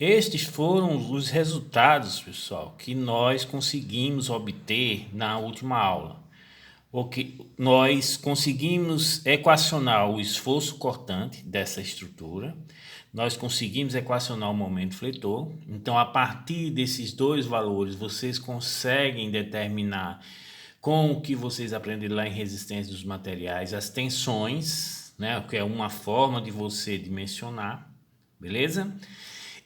Estes foram os resultados, pessoal, que nós conseguimos obter na última aula. O que nós conseguimos equacionar o esforço cortante dessa estrutura, nós conseguimos equacionar o momento fletor. Então, a partir desses dois valores, vocês conseguem determinar, com o que vocês aprenderam lá em resistência dos materiais, as tensões, né? Que é uma forma de você dimensionar, beleza?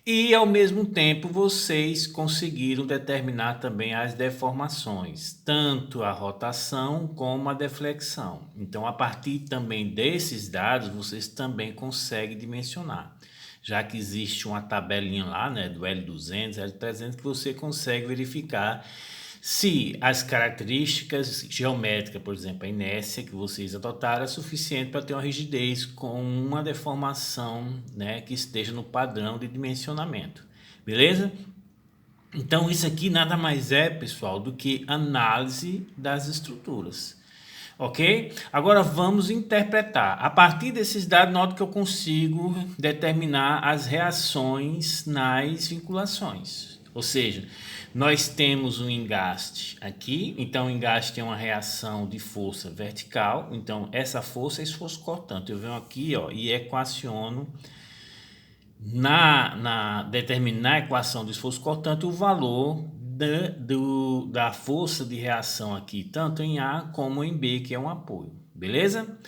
E ao mesmo tempo vocês conseguiram determinar também as deformações, tanto a rotação como a deflexão. Então, a partir também desses dados, vocês também conseguem dimensionar, já que existe uma tabelinha lá, né, do L200, L300, que você consegue verificar se as características geométricas, por exemplo, a inércia que vocês adotaram é suficiente para ter uma rigidez com uma deformação, né, que esteja no padrão de dimensionamento. Beleza? Então isso aqui nada mais é, pessoal, do que análise das estruturas. Ok? Agora vamos interpretar. A partir desses dados, note que eu consigo determinar as reações nas vinculações. Ou seja, nós temos um engaste aqui, então o engaste tem uma reação de força vertical, então essa força é esforço cortante. Eu venho aqui, ó, e equaciono determinar a equação do esforço cortante o valor da força de reação aqui, tanto em A como em B, que é um apoio, beleza?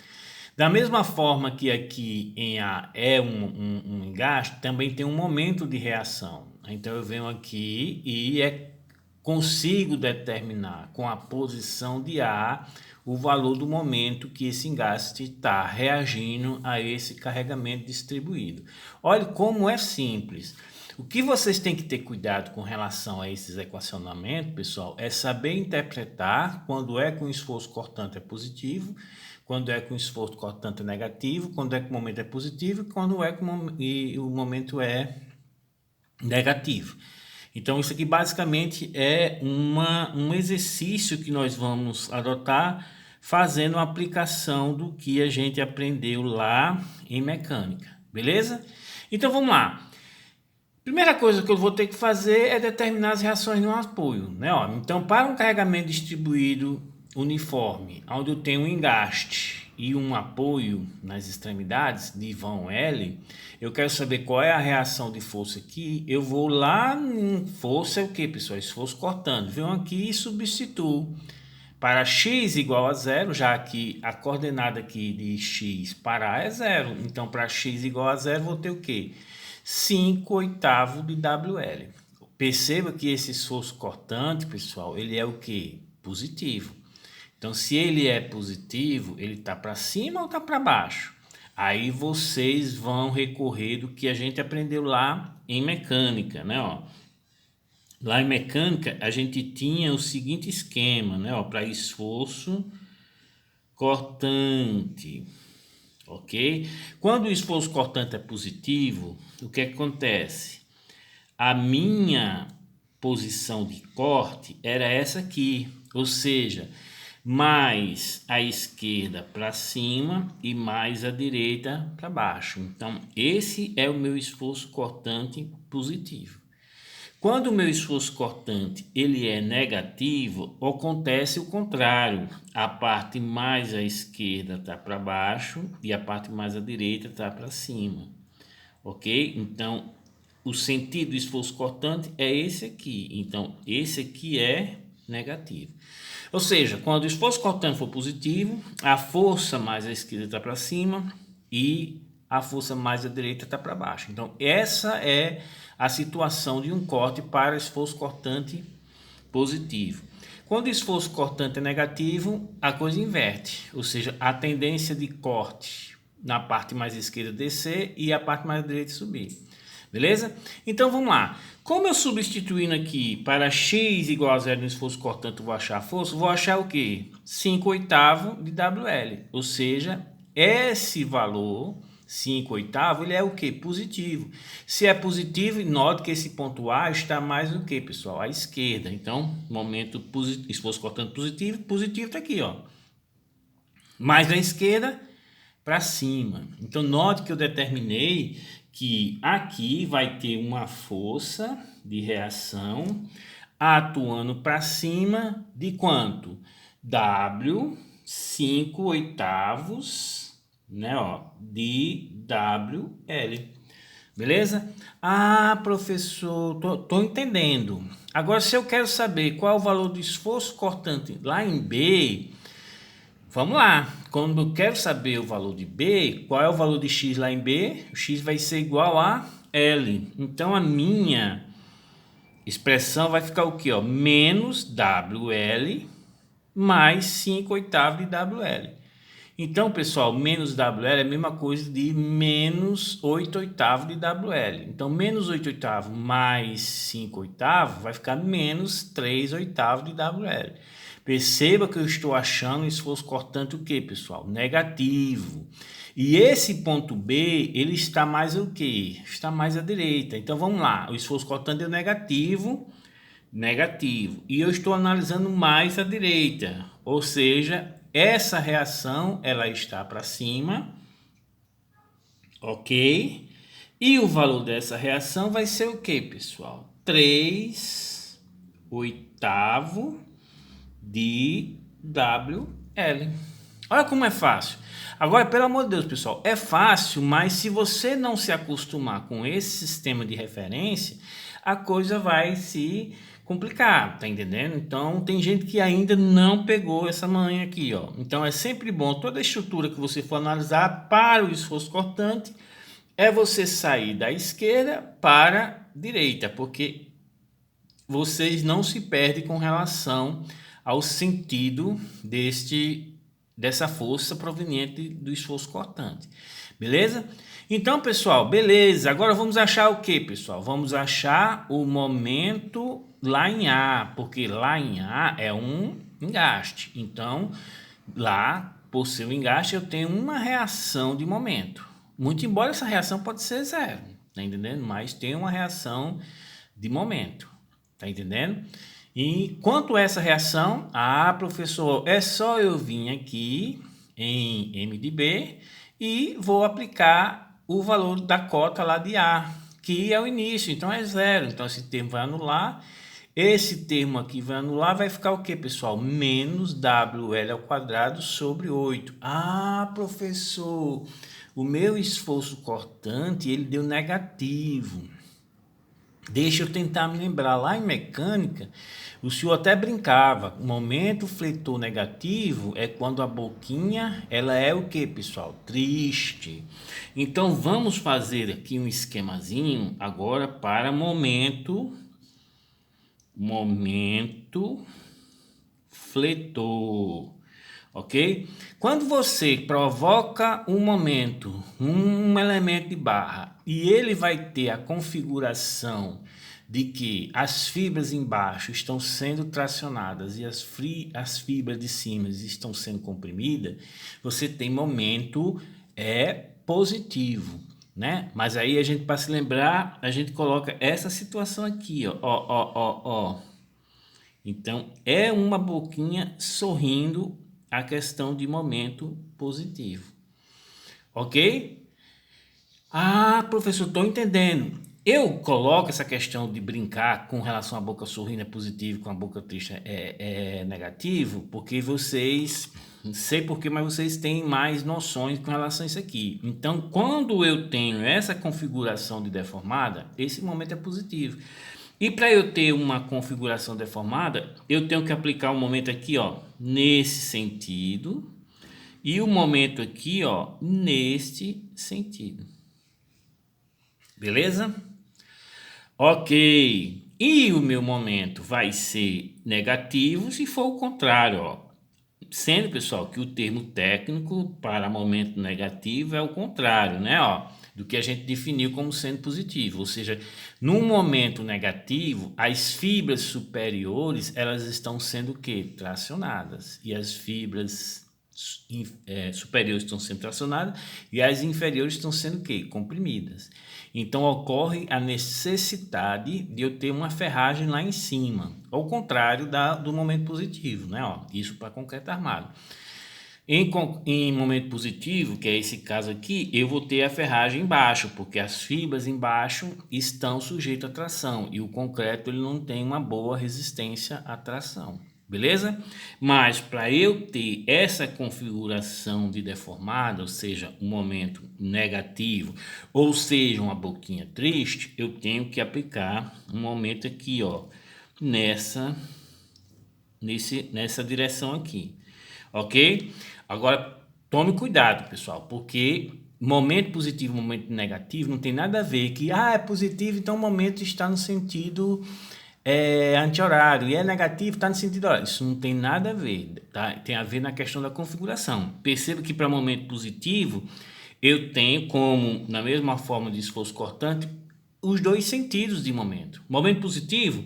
Da mesma forma que aqui em A é um engaste, também tem um momento de reação. Então eu venho aqui e consigo determinar com a posição de A o valor do momento que esse engaste está reagindo a esse carregamento distribuído. Olha como é simples. O que vocês têm que ter cuidado com relação a esses equacionamentos, pessoal, é saber interpretar quando é que o esforço cortante é positivo, quando é que o esforço cortante é negativo, quando é que o momento é positivo e quando é que o momento é negativo. Então, isso aqui basicamente é um exercício que nós vamos adotar fazendo uma aplicação do que a gente aprendeu lá em mecânica, beleza? Então, vamos lá. Primeira coisa que eu vou ter que fazer é determinar as reações no apoio, né? Ó, então, para um carregamento distribuído uniforme, onde eu tenho um engaste e um apoio nas extremidades de vão L, eu quero saber qual é a reação de força aqui. Eu vou lá em força, é o que, pessoal? Esforço cortando. Venho aqui e substituo para x igual a zero, já que a coordenada aqui de x para A é zero. Então, para x igual a zero, vou ter o quê? 5/8 de WL. Perceba que esse esforço cortante, pessoal, ele é o que? Positivo. Então, se ele é positivo, ele está para cima ou está para baixo? Aí vocês vão recorrer do que a gente aprendeu lá em mecânica, né? Ó, lá em mecânica, a gente tinha o seguinte esquema, né? Para esforço cortante, ok? Quando o esforço cortante é positivo, o que acontece? A minha posição de corte era essa aqui, ou seja, mais a esquerda para cima e mais a direita para baixo. Então, esse é o meu esforço cortante positivo. Quando o meu esforço cortante ele é negativo, acontece o contrário. A parte mais à esquerda está para baixo e a parte mais à direita está para cima. Ok? Então, o sentido do esforço cortante é esse aqui. Então, esse aqui é negativo. Ou seja, quando o esforço cortante for positivo, a força mais à esquerda está para cima e a força mais à direita está para baixo. Então, essa é a situação de um corte para esforço cortante positivo. Quando o esforço cortante é negativo, a coisa inverte, ou seja, a tendência de corte na parte mais esquerda descer e a parte mais direita subir. Beleza? Então vamos lá. Como eu substituindo aqui para x igual a zero no esforço cortante, vou achar a força, vou achar o quê? 5/8 de WL. Ou seja, esse valor, 5/8, ele é o quê? Positivo. Se é positivo, note que esse ponto A está mais o quê, pessoal? À esquerda. Então, momento positivo, esforço cortante positivo, positivo está aqui, ó. Mais da esquerda para cima. Então, note que eu determinei que aqui vai ter uma força de reação atuando para cima de quanto? W, 5 oitavos, né, ó, de WL. Beleza? Ah, professor, tô entendendo. Agora, se eu quero saber qual é o valor do esforço cortante lá em B, vamos lá. Quando eu quero saber o valor de B, qual é o valor de X lá em B? O X vai ser igual a L. Então, a minha expressão vai ficar o quê? Ó? Menos WL mais 5 oitavos de WL. Então, pessoal, menos WL é a mesma coisa de menos 8 oitavos de WL. Então, menos 8 oitavos mais 5 oitavos vai ficar menos 3 oitavos de WL. Perceba que eu estou achando o esforço cortante o quê, pessoal? Negativo. E esse ponto B, ele está mais o quê? Está mais à direita. Então, vamos lá. O esforço cortante é negativo, negativo. E eu estou analisando mais à direita. Ou seja, essa reação, ela está para cima, ok? E o valor dessa reação vai ser o que, pessoal? 3 oitavo de WL. Olha como é fácil. Agora, pelo amor de Deus, pessoal, é fácil, mas se você não se acostumar com esse sistema de referência, a coisa vai se complicar, tá entendendo? Então, tem gente que ainda não pegou essa manha aqui, ó. Então, é sempre bom, toda a estrutura que você for analisar para o esforço cortante, é você sair da esquerda para a direita, porque vocês não se perdem com relação ao sentido dessa força proveniente do esforço cortante. Beleza? Então, pessoal, beleza. Agora vamos achar o que, pessoal? Vamos achar o momento lá em A, porque lá em A é um engaste. Então, lá, por ser um engaste, eu tenho uma reação de momento. Muito embora essa reação pode ser zero, tá entendendo? Mas tem uma reação de momento. Tá entendendo? E quanto a essa reação, professor, é só eu vir aqui em MDB e vou aplicar o valor da cota lá de A, que é o início, então é zero. Então esse termo vai anular, esse termo aqui vai anular, vai ficar o que, pessoal? Menos WL ao quadrado sobre 8. Ah, professor, o meu esforço cortante, ele deu negativo. Deixa eu tentar me lembrar, lá em mecânica, o senhor até brincava, o momento fletor negativo é quando a boquinha, ela é o que, pessoal? Triste. Então, vamos fazer aqui um esquemazinho agora para momento fletor, ok? Quando você provoca um momento, um elemento de barra, e ele vai ter a configuração de que as fibras embaixo estão sendo tracionadas e as fibras de cima estão sendo comprimidas, você tem momento positivo, né? Mas aí a gente, para se lembrar, a gente coloca essa situação aqui, ó. Então, é uma boquinha sorrindo a questão de momento positivo. Ok? Ah, professor, estou entendendo. Eu coloco essa questão de brincar com relação à boca sorrindo é positivo, com a boca triste é negativo, porque vocês, não sei porquê, mas vocês têm mais noções com relação a isso aqui. Então, quando eu tenho essa configuração de deformada, esse momento é positivo. E para eu ter uma configuração deformada, eu tenho que aplicar um momento aqui, ó, nesse sentido, e o momento aqui, ó, neste sentido. Beleza? Ok. E o meu momento vai ser negativo se for o contrário, ó. Sendo, pessoal, que o termo técnico para momento negativo é o contrário, né, ó, do que a gente definiu como sendo positivo. Ou seja, no momento negativo, as fibras superiores, elas estão sendo o quê? Tracionadas. E as fibras superiores estão sendo tracionadas e as inferiores estão sendo o quê? Comprimidas. Então ocorre a necessidade de eu ter uma ferragem lá em cima, ao contrário do momento positivo, né? Ó, isso para concreto armado. Em momento positivo, que é esse caso aqui, eu vou ter a ferragem embaixo, porque as fibras embaixo estão sujeitas à tração e o concreto ele não tem uma boa resistência à tração, beleza? Mas para eu ter essa configuração de deformada, ou seja, um momento negativo, ou seja, uma boquinha triste, eu tenho que aplicar um momento aqui, ó, nessa direção aqui, ok? Agora, tome cuidado, pessoal, porque momento positivo e momento negativo não tem nada a ver que, é positivo, então o momento está no sentido anti-horário, e é negativo, está no sentido horário. Isso não tem nada a ver, tá? Tem a ver na questão da configuração. Perceba que para momento positivo, eu tenho como, na mesma forma de esforço cortante, os dois sentidos de momento. Momento positivo,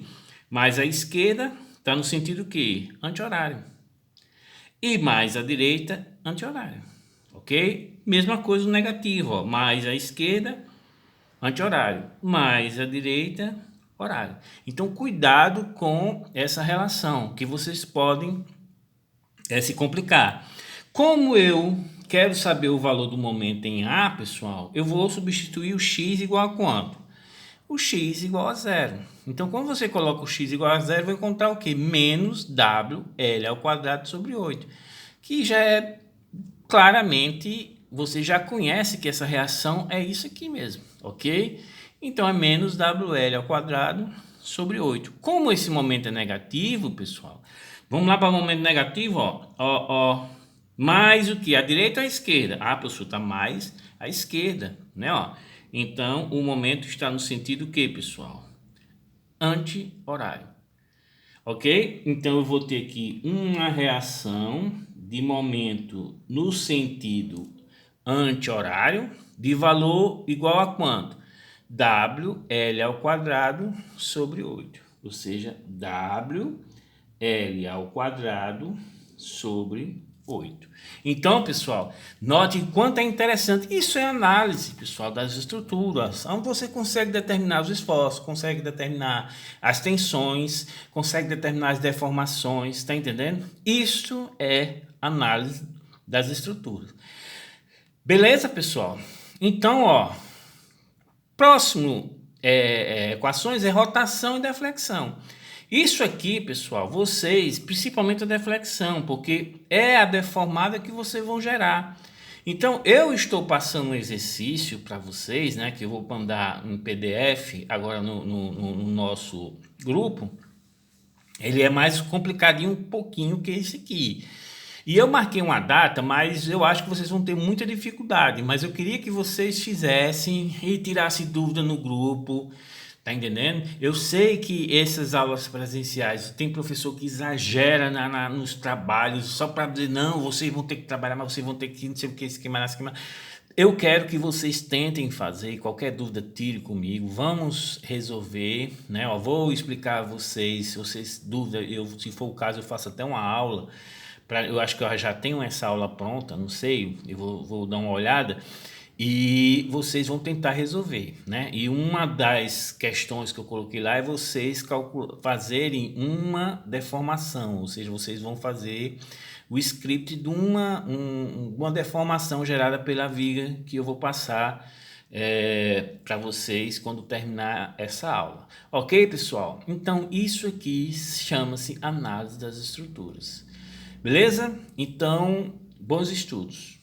mais à esquerda, está no sentido que? Anti-horário. E mais à direita, anti-horário. Ok? Mesma coisa no negativo, ó. Mais à esquerda, anti-horário. Mais à direita, horário. Então, cuidado com essa relação, que vocês podem se complicar. Como eu quero saber o valor do momento em A, pessoal, eu vou substituir o x igual a quanto? O x igual a zero. Então, quando você coloca o x igual a zero, vai encontrar o quê? Menos WL ao quadrado sobre 8. Que já é claramente, você já conhece que essa reação é isso aqui mesmo, ok? Então, é menos WL ao quadrado sobre 8. Como esse momento é negativo, pessoal, vamos lá para o momento negativo, ó. Mais o que? A direita ou a esquerda? Professor, está mais à esquerda, né? Ó. Então, o momento está no sentido que, pessoal? Anti-horário. Ok? Então, eu vou ter aqui uma reação de momento no sentido anti-horário de valor igual a quanto? WL ao quadrado sobre 8. Ou seja, WL ao quadrado sobre 8. Então, pessoal, note quanto é interessante. Isso é análise, pessoal, das estruturas, onde você consegue determinar os esforços, consegue determinar as tensões, consegue determinar as deformações, está entendendo? Isso é análise das estruturas. Beleza, pessoal? Então, ó, próximo equações é rotação e deflexão. Isso aqui, pessoal, vocês, principalmente a deflexão, porque é a deformada que vocês vão gerar. Então, eu estou passando um exercício para vocês, né, que eu vou mandar um PDF agora no nosso grupo. Ele é mais complicadinho um pouquinho que esse aqui. E eu marquei uma data, mas eu acho que vocês vão ter muita dificuldade. Mas eu queria que vocês fizessem e tirassem dúvida no grupo. Tá entendendo? Eu sei que essas aulas presenciais, tem professor que exagera nos trabalhos só para dizer, não, vocês vão ter que trabalhar, mas vocês vão ter que não sei o que, esquema. Eu quero que vocês tentem fazer, qualquer dúvida tire comigo, vamos resolver, né? Ó, vou explicar a vocês, se vocês dúvida, se for o caso eu faço até uma aula, eu acho que eu já tenho essa aula pronta, não sei, eu vou dar uma olhada. E vocês vão tentar resolver, né? E uma das questões que eu coloquei lá é vocês fazerem uma deformação, ou seja, vocês vão fazer o script de uma deformação gerada pela viga que eu vou passar para vocês quando terminar essa aula. Ok, pessoal? Então, isso aqui chama-se análise das estruturas. Beleza? Então, bons estudos.